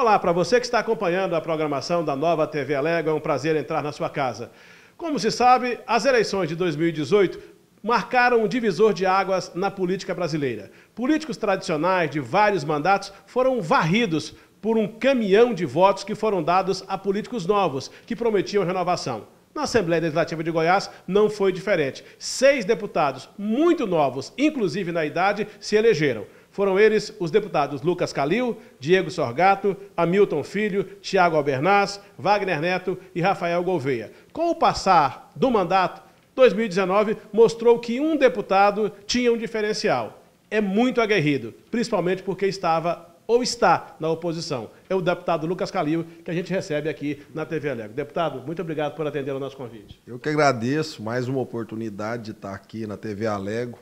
Olá, para você que está acompanhando a programação da Nova TV Alego, é um prazer entrar na sua casa. Como se sabe, as eleições de 2018 marcaram um divisor de águas na política brasileira. Políticos tradicionais de vários mandatos foram varridos por um caminhão de votos que foram dados a políticos novos, que prometiam renovação. Na Assembleia Legislativa de Goiás não foi diferente. 6 deputados muito novos, inclusive na idade, se elegeram. Foram eles os deputados Lucas Calil, Diego Sorgato, Hamilton Filho, Tiago Albernaz, Wagner Neto e Rafael Gouveia. Com o passar do mandato, 2019 mostrou que um deputado tinha um diferencial. É muito aguerrido, principalmente porque estava ou está na oposição. É o deputado Lucas Calil, que a gente recebe aqui na TV Alego. Deputado, muito obrigado por atender ao nosso convite. Eu que agradeço mais uma oportunidade de estar aqui na TV Alego,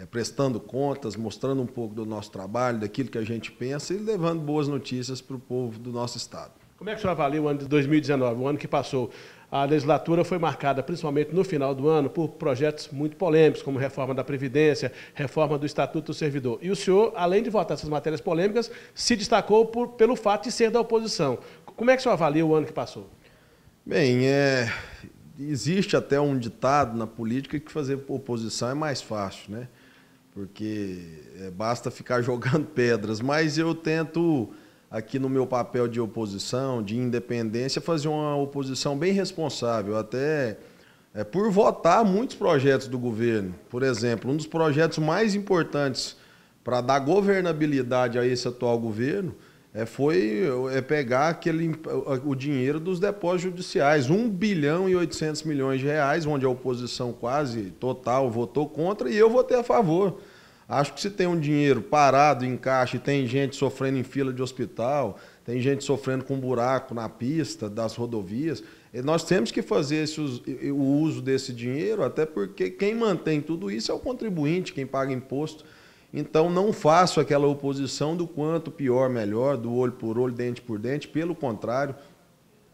prestando contas, mostrando um pouco do nosso trabalho, daquilo que a gente pensa e levando boas notícias para o povo do nosso estado. Como é que o senhor avalia o ano de 2019, o ano que passou? A legislatura foi marcada, principalmente no final do ano, por projetos muito polêmicos, como reforma da Previdência, reforma do Estatuto do Servidor. E o senhor, além de votar essas matérias polêmicas, se destacou pelo fato de ser da oposição. Como é que o senhor avalia o ano que passou? Bem, existe até um ditado na política que fazer oposição é mais fácil, né? Porque basta ficar jogando pedras, mas eu tento, aqui no meu papel de oposição, de independência, fazer uma oposição bem responsável, até por votar muitos projetos do governo. Por exemplo, um dos projetos mais importantes para dar governabilidade a esse atual governo foi pegar o dinheiro dos depósitos judiciais, 1 bilhão e 800 milhões de reais, onde a oposição quase total votou contra e eu votei a favor. Acho que se tem um dinheiro parado em caixa e tem gente sofrendo em fila de hospital, tem gente sofrendo com buraco na pista das rodovias, nós temos que fazer o uso desse dinheiro, até porque quem mantém tudo isso é o contribuinte, quem paga imposto. Então não faço aquela oposição do quanto pior, melhor, do olho por olho, dente por dente. Pelo contrário,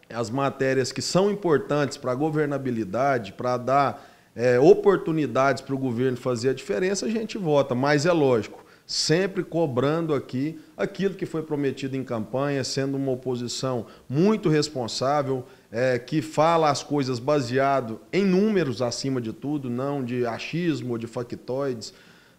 as matérias que são importantes para a governabilidade, para dar oportunidades para o governo fazer a diferença, a gente vota. Mas é lógico, sempre cobrando aqui aquilo que foi prometido em campanha, sendo uma oposição muito responsável, que fala as coisas baseado em números acima de tudo, não de achismo ou de factoides.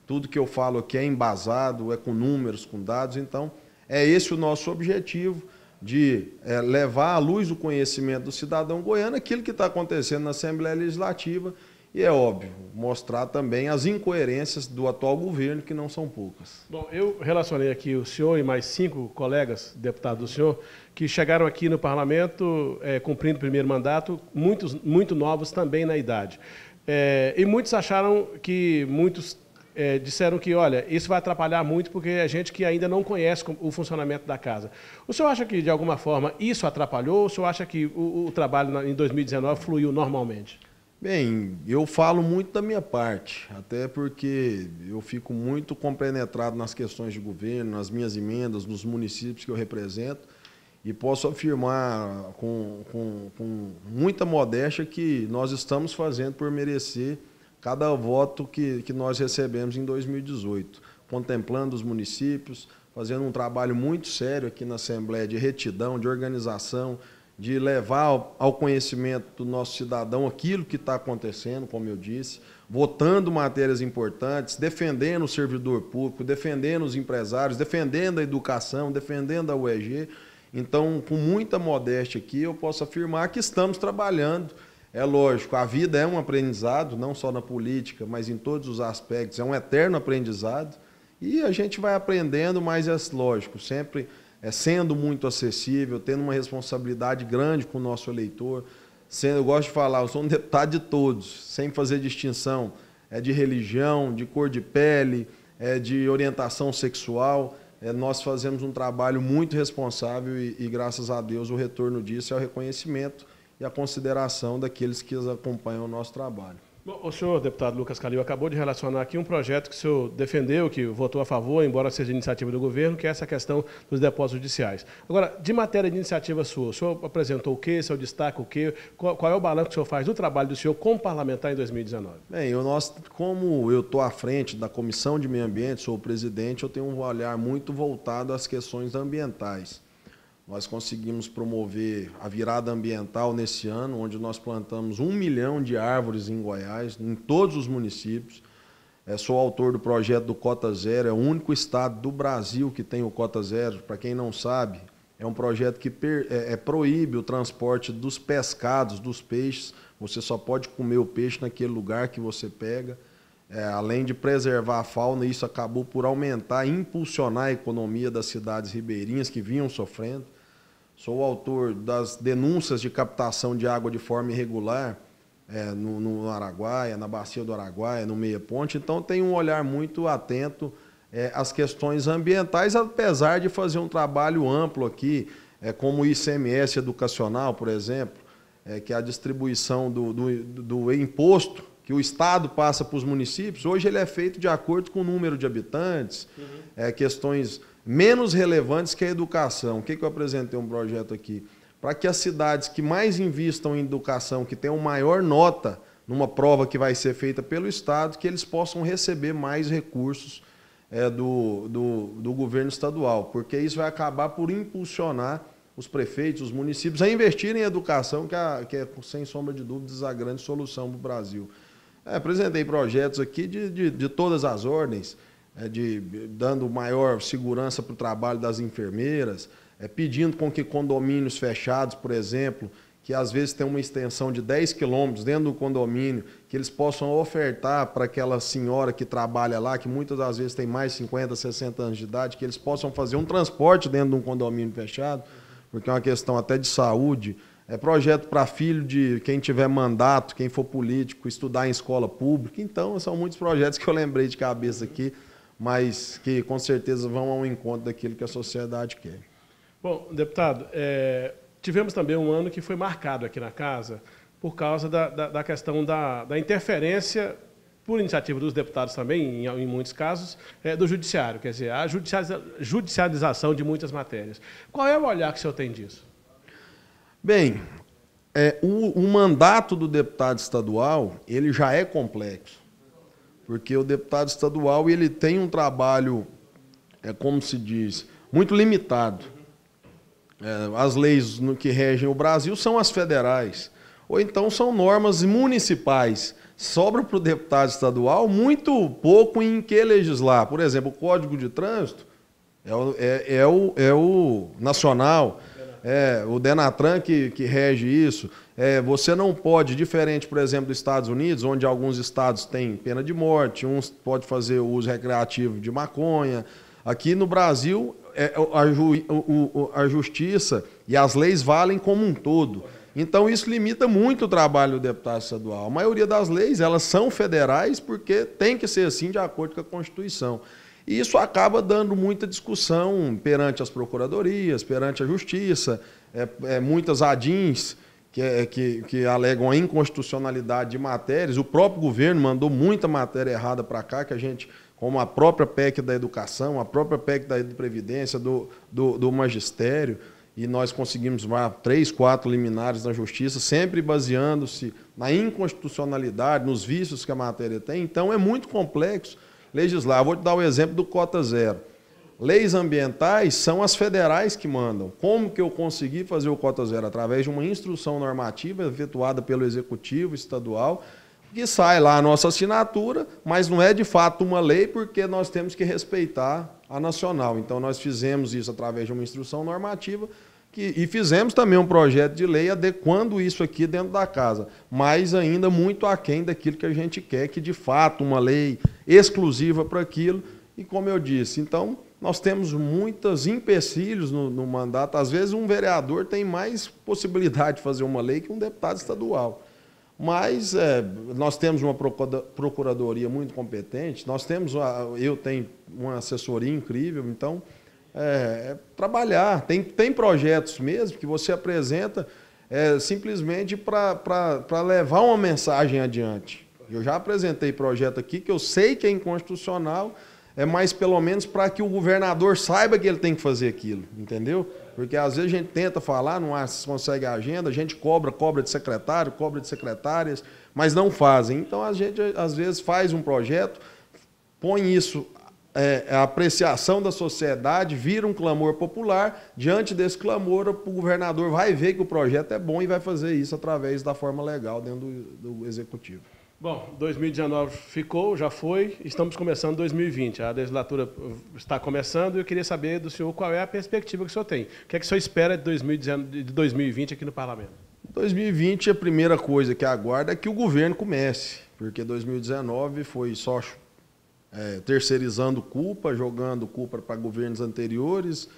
Tudo que eu falo aqui é embasado, é com números, com dados. Então, é esse o nosso objetivo, de levar à luz do conhecimento do cidadão goiano aquilo que está acontecendo na Assembleia Legislativa e, é óbvio, mostrar também as incoerências do atual governo, que não são poucas. Bom, eu relacionei aqui o senhor e mais 5 colegas deputados do senhor que chegaram aqui no parlamento cumprindo o primeiro mandato, muito novos também na idade. E muitos acharam que disseram que, olha, isso vai atrapalhar muito porque é gente que ainda não conhece o funcionamento da casa. O senhor acha que, de alguma forma, isso atrapalhou ou o senhor acha que o trabalho em 2019 fluiu normalmente? Bem, eu falo muito da minha parte, até porque eu fico muito compenetrado nas questões de governo, nas minhas emendas, nos municípios que eu represento, e posso afirmar com muita modéstia que nós estamos fazendo por merecer cada voto que nós recebemos em 2018, contemplando os municípios, fazendo um trabalho muito sério aqui na Assembleia de retidão, de organização, de levar ao conhecimento do nosso cidadão aquilo que está acontecendo, como eu disse, votando matérias importantes, defendendo o servidor público, defendendo os empresários, defendendo a educação, defendendo a UEG. Então, com muita modéstia aqui, eu posso afirmar que estamos trabalhando. É lógico, a vida é um aprendizado, não só na política, mas em todos os aspectos, é um eterno aprendizado, e a gente vai aprendendo, mas é lógico, sempre sendo muito acessível, tendo uma responsabilidade grande com o nosso eleitor. Eu gosto de falar, eu sou um deputado de todos, sem fazer distinção de religião, de cor de pele, de orientação sexual. Nós fazemos um trabalho muito responsável e, graças a Deus, o retorno disso é o reconhecimento e a consideração daqueles que acompanham o nosso trabalho. Bom, o senhor, deputado Lucas Calil, acabou de relacionar aqui um projeto que o senhor defendeu, que votou a favor, embora seja iniciativa do governo, que é essa questão dos depósitos judiciais. Agora, de matéria de iniciativa sua, o senhor apresentou o quê? O senhor destaca o quê? Qual é o balanço que o senhor faz do trabalho do senhor como parlamentar em 2019? Bem, como eu estou à frente da Comissão de Meio Ambiente, sou o presidente, eu tenho um olhar muito voltado às questões ambientais. Nós conseguimos promover a virada ambiental nesse ano, onde nós plantamos 1 milhão de árvores em Goiás, em todos os municípios. Sou autor do projeto do Cota Zero, é o único estado do Brasil que tem o Cota Zero. Para quem não sabe, é um projeto que proíbe o transporte dos pescados, dos peixes. Você só pode comer o peixe naquele lugar que você pega. Além de preservar a fauna, isso acabou por aumentar e impulsionar a economia das cidades ribeirinhas que vinham sofrendo. Sou o autor das denúncias de captação de água de forma irregular no Araguaia, na Bacia do Araguaia, no Meia Ponte. Então, tenho um olhar muito atento às questões ambientais, apesar de fazer um trabalho amplo aqui, como o ICMS educacional, por exemplo, que é a distribuição do imposto que o Estado passa para os municípios. Hoje ele é feito de acordo com o número de habitantes, questões menos relevantes que a educação. O que eu apresentei um projeto aqui? Para que as cidades que mais investam em educação, que tenham maior nota numa prova que vai ser feita pelo Estado, que eles possam receber mais recursos do governo estadual, porque isso vai acabar por impulsionar os prefeitos, os municípios a investirem em educação, que é, sem sombra de dúvidas, a grande solução para o Brasil. Apresentei projetos aqui de todas as ordens, dando maior segurança para o trabalho das enfermeiras, pedindo com que condomínios fechados, por exemplo, que às vezes tem uma extensão de 10 quilômetros dentro do condomínio, que eles possam ofertar para aquela senhora que trabalha lá, que muitas das vezes tem mais de 50, 60 anos de idade, que eles possam fazer um transporte dentro de um condomínio fechado, porque é uma questão até de saúde. Projeto para filho de quem tiver mandato, quem for político, estudar em escola pública. Então, são muitos projetos que eu lembrei de cabeça aqui, mas que com certeza vão ao encontro daquilo que a sociedade quer. Bom, deputado, tivemos também um ano que foi marcado aqui na Casa por causa da questão da interferência, por iniciativa dos deputados também, em muitos casos, do Judiciário, quer dizer, a judicialização de muitas matérias. Qual é o olhar que o senhor tem disso? Bem, o mandato do deputado estadual, ele já é complexo, porque o deputado estadual ele tem um trabalho, como se diz, muito limitado. As leis que regem o Brasil são as federais, ou então são normas municipais. Sobra para o deputado estadual muito pouco em que legislar. Por exemplo, o Código de Trânsito é o nacional, o Denatran que rege isso. Você não pode, diferente, por exemplo, dos Estados Unidos, onde alguns estados têm pena de morte, uns podem fazer o uso recreativo de maconha. Aqui no Brasil, a justiça e as leis valem como um todo. Então, isso limita muito o trabalho do deputado estadual. A maioria das leis, elas são federais porque tem que ser assim de acordo com a Constituição. E isso acaba dando muita discussão perante as procuradorias, perante a justiça, muitas ADINs que alegam a inconstitucionalidade de matérias. O próprio governo mandou muita matéria errada para cá, que a gente, como a própria PEC da educação, a própria PEC da Previdência, do magistério, e nós conseguimos 3, 4 liminares na justiça, sempre baseando-se na inconstitucionalidade, nos vícios que a matéria tem. Então, é muito complexo legislar. Vou te dar o exemplo do Cota Zero. Leis ambientais são as federais que mandam. Como que eu consegui fazer o Cota Zero? Através de uma instrução normativa efetuada pelo Executivo Estadual, que sai lá a nossa assinatura, mas não é de fato uma lei, porque nós temos que respeitar a nacional. Então, nós fizemos isso através de uma instrução normativa e fizemos também um projeto de lei adequando isso aqui dentro da casa, mas ainda muito aquém daquilo que a gente quer, que de fato uma lei exclusiva para aquilo. E como eu disse, então, nós temos muitos empecilhos no mandato. Às vezes um vereador tem mais possibilidade de fazer uma lei que um deputado estadual. Mas nós temos uma procuradoria muito competente, eu tenho uma assessoria incrível, então trabalhar. Tem projetos mesmo que você apresenta simplesmente para levar uma mensagem adiante. Eu já apresentei projeto aqui que eu sei que é inconstitucional, mas pelo menos para que o governador saiba que ele tem que fazer aquilo, entendeu? Porque às vezes a gente tenta falar, não consegue a agenda, a gente cobra de secretário, cobra de secretárias, mas não fazem. Então a gente às vezes faz um projeto, põe isso a apreciação da sociedade, vira um clamor popular. Diante desse clamor, o governador vai ver que o projeto é bom e vai fazer isso através da forma legal dentro do Executivo. Bom, 2019 ficou, já foi, estamos começando 2020. A legislatura está começando e eu queria saber do senhor qual é a perspectiva que o senhor tem. O que é que o senhor espera de 2020 aqui no Parlamento? 2020, a primeira coisa que aguarda é que o governo comece, porque 2019 foi só terceirizando culpa, jogando culpa para governos anteriores,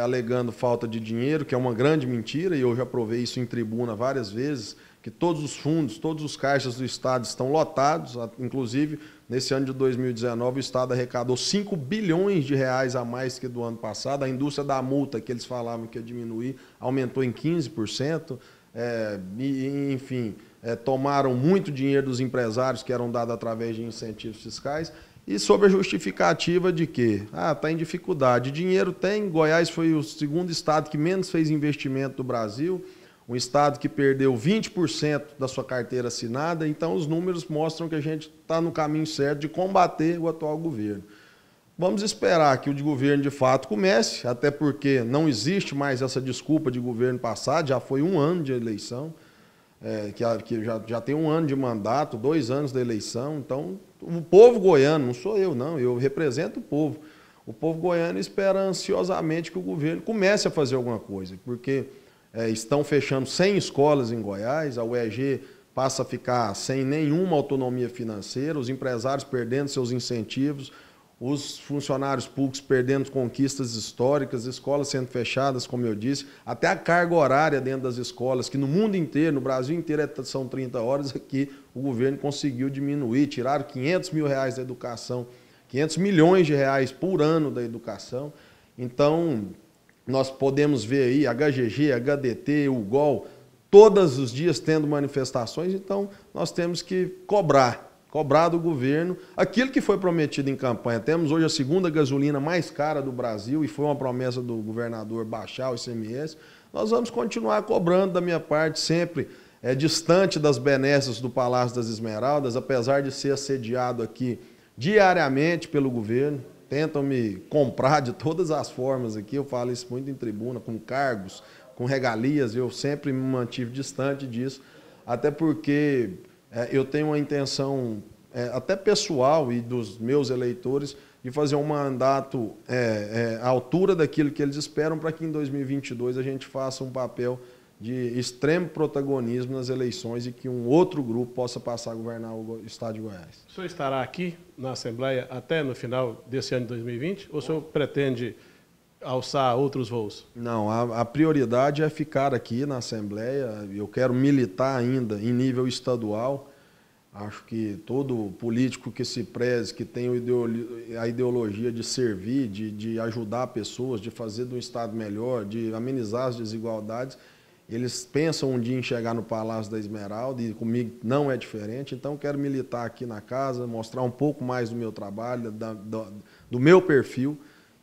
alegando falta de dinheiro, que é uma grande mentira, e eu já provei isso em tribuna várias vezes, que todos os fundos, todos os caixas do Estado estão lotados, inclusive nesse ano de 2019 o Estado arrecadou 5 bilhões de reais a mais que do ano passado, a indústria da multa que eles falavam que ia diminuir aumentou em 15%, enfim, tomaram muito dinheiro dos empresários que eram dados através de incentivos fiscais, e sob a justificativa de que está em dificuldade. Dinheiro tem, Goiás foi o segundo estado que menos fez investimento do Brasil, um estado que perdeu 20% da sua carteira assinada, então os números mostram que a gente está no caminho certo de combater o atual governo. Vamos esperar que o governo de fato comece, até porque não existe mais essa desculpa de governo passado, já foi um ano de eleição, que já tem um ano de mandato, 2 anos da eleição, então o povo goiano, não sou eu não, eu represento o povo goiano espera ansiosamente que o governo comece a fazer alguma coisa, porque estão fechando 100 escolas em Goiás, a UEG passa a ficar sem nenhuma autonomia financeira, os empresários perdendo seus incentivos, os funcionários públicos perdendo conquistas históricas, escolas sendo fechadas, como eu disse, até a carga horária dentro das escolas, que no mundo inteiro, no Brasil inteiro são 30 horas, aqui o governo conseguiu diminuir, tiraram 500 mil reais da educação, 500 milhões de reais por ano da educação. Então, nós podemos ver aí HGG, HDT, UGOL, todos os dias tendo manifestações, então nós temos que cobrar do governo aquilo que foi prometido em campanha. Temos hoje a segunda gasolina mais cara do Brasil e foi uma promessa do governador baixar o ICMS. Nós vamos continuar cobrando da minha parte, sempre distante das benesses do Palácio das Esmeraldas, apesar de ser assediado aqui diariamente pelo governo. Tentam me comprar de todas as formas aqui, eu falo isso muito em tribuna, com cargos, com regalias, eu sempre me mantive distante disso, até porque eu tenho uma intenção até pessoal e dos meus eleitores de fazer um mandato à altura daquilo que eles esperam para que em 2022 a gente faça um papel de extremo protagonismo nas eleições e que um outro grupo possa passar a governar o estado de Goiás. O senhor estará aqui na Assembleia até no final desse ano de 2020 ou o senhor pretende alçar outros voos? Não, a prioridade é ficar aqui na Assembleia. Eu quero militar ainda em nível estadual. Acho que todo político que se preze, que tem a ideologia de servir, de ajudar pessoas, de fazer de um estado melhor, de amenizar as desigualdades, eles pensam um dia em chegar no Palácio da Esmeralda e comigo não é diferente, então quero militar aqui na casa, mostrar um pouco mais do meu trabalho, do meu perfil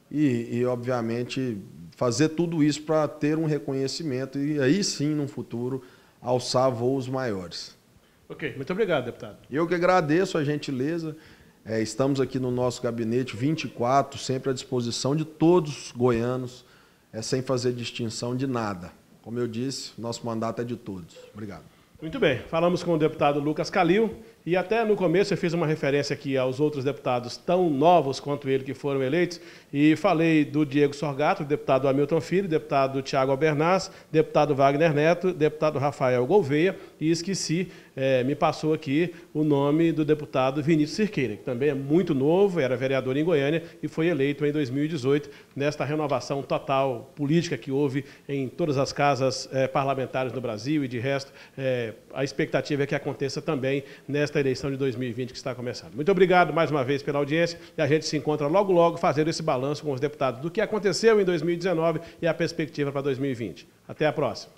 e, obviamente, fazer tudo isso para ter um reconhecimento e aí sim, no futuro, alçar voos maiores. Ok, muito obrigado, deputado. Eu que agradeço a gentileza, estamos aqui no nosso gabinete 24, sempre à disposição de todos os goianos, sem fazer distinção de nada. Como eu disse, nosso mandato é de todos. Obrigado. Muito bem, falamos com o deputado Lucas Calil e até no começo eu fiz uma referência aqui aos outros deputados tão novos quanto ele que foram eleitos e falei do Diego Sorgato, deputado Hamilton Filho, deputado Tiago Albernaz, deputado Wagner Neto, deputado Rafael Gouveia e esqueci, me passou aqui o nome do deputado Vinícius Cirqueira, que também é muito novo, era vereador em Goiânia e foi eleito em 2018 nesta renovação total política que houve em todas as casas parlamentares no Brasil e de resto a expectativa é que aconteça também nesta eleição de 2020 que está começando. Muito obrigado mais uma vez pela audiência e a gente se encontra logo, logo fazendo esse balanço com os deputados do que aconteceu em 2019 e a perspectiva para 2020. Até a próxima.